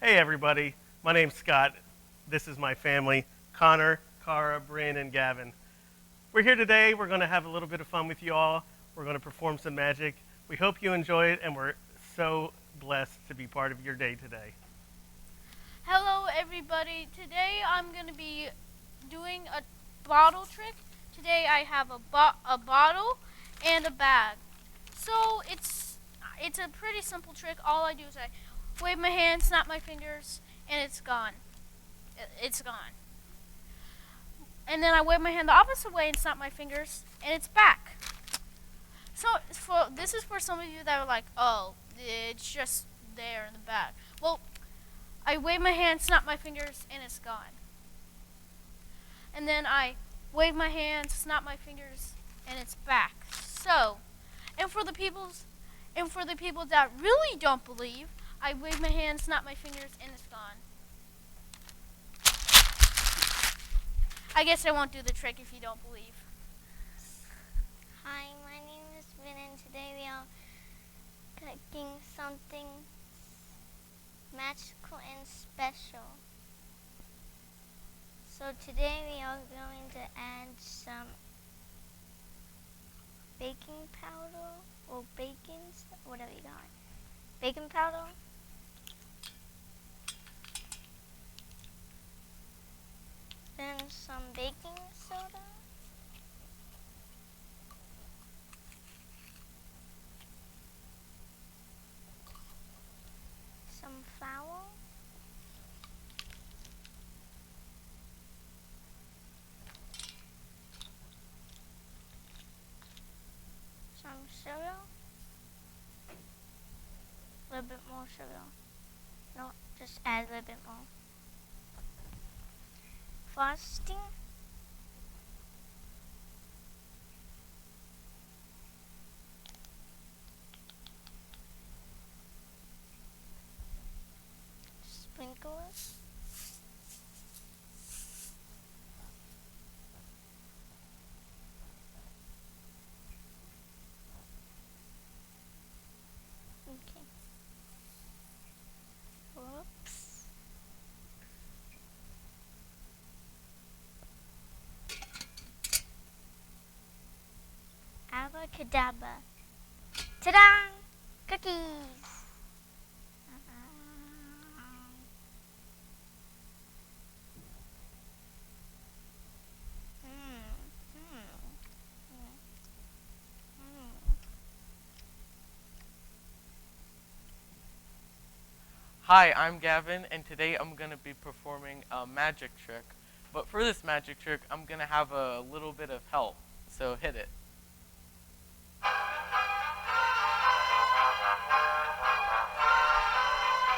Hey everybody, my name's Scott. This is my family, Connor, Cara, Brynn, and Gavin. We're here today. We're going to have a little bit of fun with you all. We're going to perform some magic. We hope you enjoy it, and we're so blessed to be part of your day today. Hello everybody. Today I'm going to be doing a bottle trick. Today I have a bottle and a bag. So it's a pretty simple trick. All I do is I wave my hand, snap my fingers, and it's gone. It's gone. And then I wave my hand the opposite way and snap my fingers, and it's back. So this is for some of you that are like, oh, it's just there in the bag. Well, I wave my hand, snap my fingers, and it's gone. And then I wave my hand, snap my fingers, and it's back. So, and for the people that really don't believe, I wave my hand, snap my fingers, and it's gone. I guess I won't do the trick if you don't believe. Hi, my name is Brynn, and today we are cooking something magical and special. So today we are going to add some baking powder or bacon, whatever you got. Baking powder. Then some baking soda. Some flour. Some sugar. A little bit more sugar. No, just add a little bit more. Frosting. Sprinkle it. Okay. Whoops. Abracadabra. Ta-da! Cookies! Hi, I'm Gavin, and today I'm going to be performing a magic trick. But for this magic trick, I'm going to have a little bit of help, so hit it.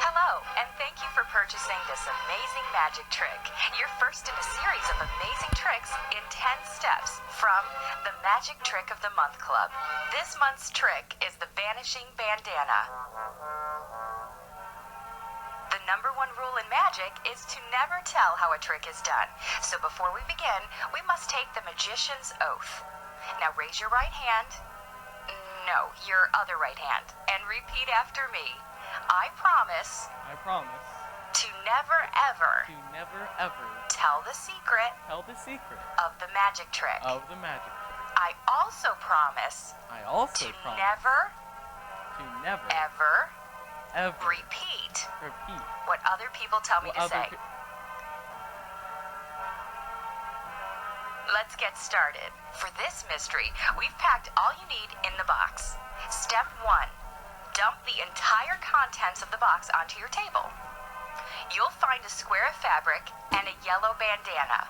Hello, and thank you for purchasing this amazing magic trick. You're first in a series of amazing tricks in 10 steps from the Magic Trick of the Month Club. This month's trick is the Vanishing Bandana. The number one rule in magic is to never tell how a trick is done. So before we begin, we must take the magician's oath. Now raise your right hand. No, your other right hand. And repeat after me. I promise to never ever tell the secret of the magic trick. I also promise to never ever repeat what other people tell me to say. Let's get started. For this mystery, we've packed all you need in the box. Step 1. Dump the entire contents of the box onto your table. You'll find a square of fabric and a yellow bandana.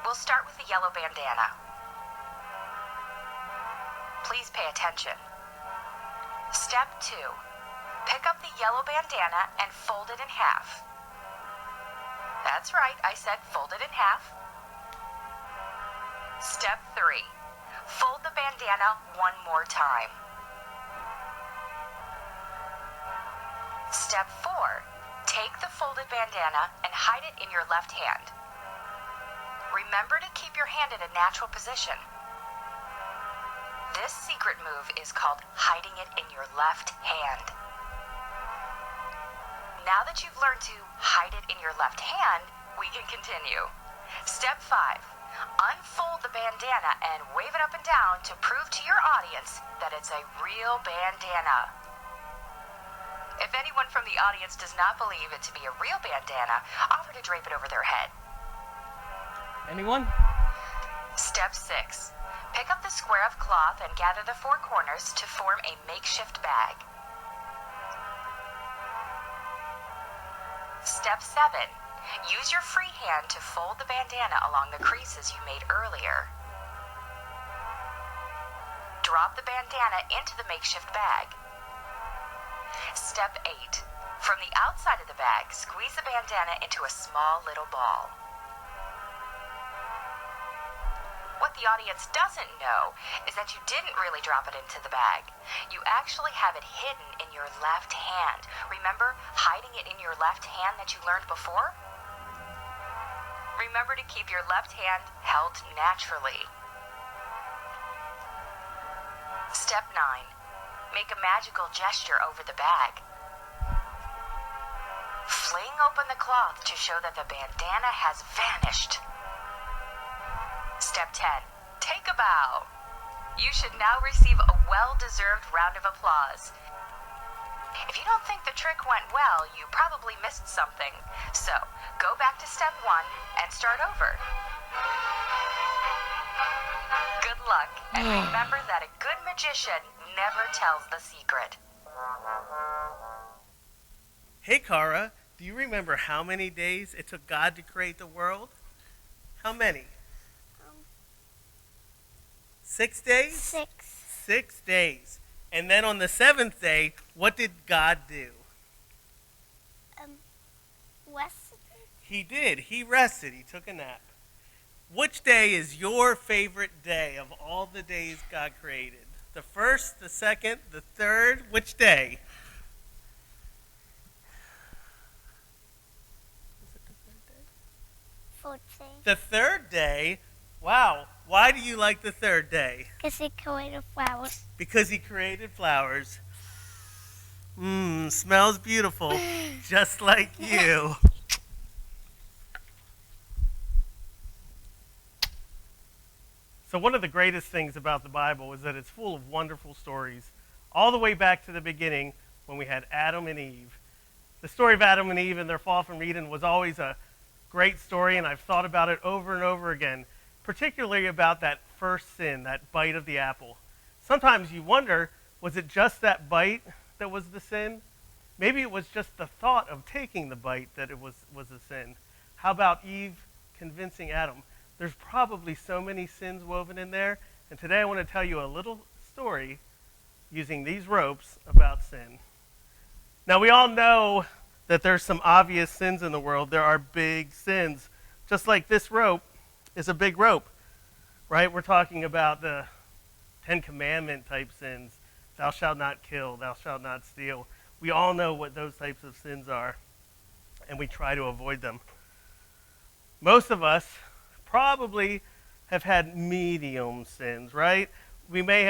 We'll start with the yellow bandana. Please pay attention. Step 2. Pick up the yellow bandana and fold it in half. That's right, I said fold it in half. Step 3. Fold the bandana one more time. Step 4. Take the folded bandana and hide it in your left hand. Remember to keep your hand in a natural position. This secret move is called hiding it in your left hand. Now that you've learned to hide it in your left hand, we can continue. Step 5. Unfold the bandana and wave it up and down to prove to your audience that it's a real bandana. If anyone from the audience does not believe it to be a real bandana, offer to drape it over their head. Anyone? Step 6. Pick up the square of cloth and gather the 4 corners to form a makeshift bag. Step 7. Use your free hand to fold the bandana along the creases you made earlier. Drop the bandana into the makeshift bag. Step 8. From the outside of the bag, squeeze the bandana into a small little ball. What the audience doesn't know is that you didn't really drop it into the bag. You actually have it hidden in your left hand. Remember hiding it in your left hand that you learned before? Remember to keep your left hand held naturally. Step 9. Make a magical gesture over the bag. Fling open the cloth to show that the bandana has vanished. Step 10. Take a bow. You should now receive a well-deserved round of applause. If you don't think the trick went well, you probably missed something. So, go back to step 1 and start over. Good luck, and remember that a good magician never tells the secret. Hey, Kara, do you remember how many days it took God to create the world? How many? 6 days? 6. 6 days. And then on the 7th day, what did God do? Rested. He did. He rested. He took a nap. Which day is your favorite day of all the days God created? The first, the second, the third? Which day? Is it the third day? 14. The third day? Wow. Why do you like the third day? Because he created flowers. Because he created flowers. Smells beautiful. Just like you. So one of the greatest things about the Bible is that it's full of wonderful stories, all the way back to the beginning when we had Adam and Eve. The story of Adam and Eve and their fall from Eden was always a great story, and I've thought about it over and over again, particularly about that first sin, that bite of the apple. Sometimes you wonder, was it just that bite that was the sin? Maybe it was just the thought of taking the bite that it was a sin. How about Eve convincing Adam? There's probably so many sins woven in there, and today I want to tell you a little story using these ropes about sin. Now, we all know that there's some obvious sins in the world. There are big sins. Just like this rope is a big rope, right? We're talking about the 10 Commandment type sins. Thou shalt not kill, thou shalt not steal. We all know what those types of sins are, and we try to avoid them. Most of us probably have had medium sins, right? We may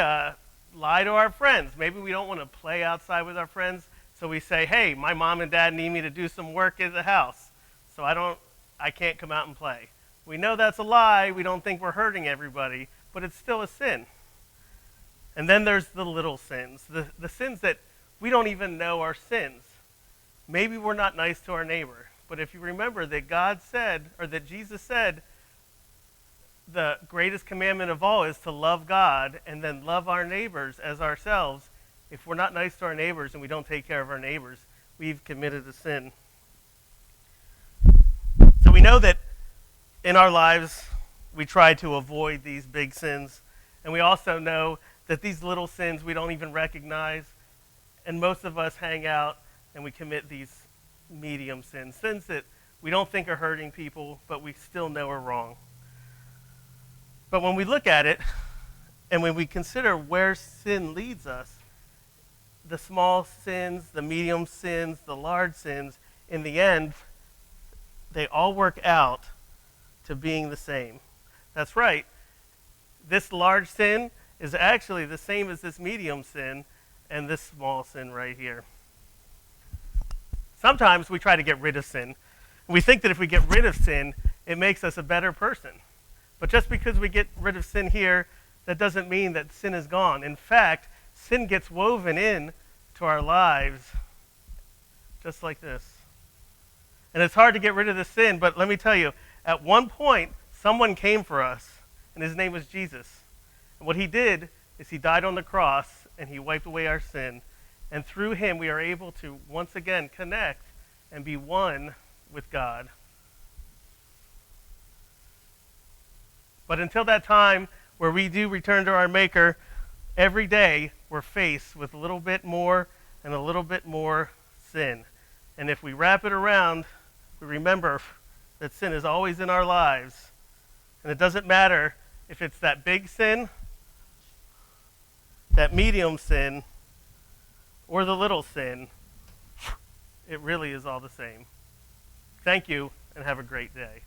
lie to our friends. Maybe we don't want to play outside with our friends, so we say, hey, my mom and dad need me to do some work at the house, so I can't come out and play. We know that's a lie. We don't think we're hurting everybody, but it's still a sin. And then there's the little sins, the sins that we don't even know are sins. Maybe we're not nice to our neighbor, but if you remember that God said, or that Jesus said, the greatest commandment of all is to love God and then love our neighbors as ourselves. If we're not nice to our neighbors and we don't take care of our neighbors, we've committed a sin. So we know that in our lives we try to avoid these big sins, and we also know that these little sins we don't even recognize, and most of us hang out and we commit these medium sins, sins that we don't think are hurting people, but we still know are wrong. But when we look at it, and when we consider where sin leads us, the small sins, the medium sins, the large sins, in the end, they all work out to being the same. That's right. This large sin is actually the same as this medium sin and this small sin right here. Sometimes we try to get rid of sin. We think that if we get rid of sin, it makes us a better person. But just because we get rid of sin here, that doesn't mean that sin is gone. In fact, sin gets woven in to our lives just like this. And it's hard to get rid of the sin, but let me tell you, at one point, someone came for us, and his name was Jesus. And what he did is he died on the cross, and he wiped away our sin. And through him, we are able to once again connect and be one with God. But until that time where we do return to our Maker, every day we're faced with a little bit more and a little bit more sin. And if we wrap it around, we remember that sin is always in our lives. And it doesn't matter if it's that big sin, that medium sin, or the little sin. It really is all the same. Thank you, and have a great day.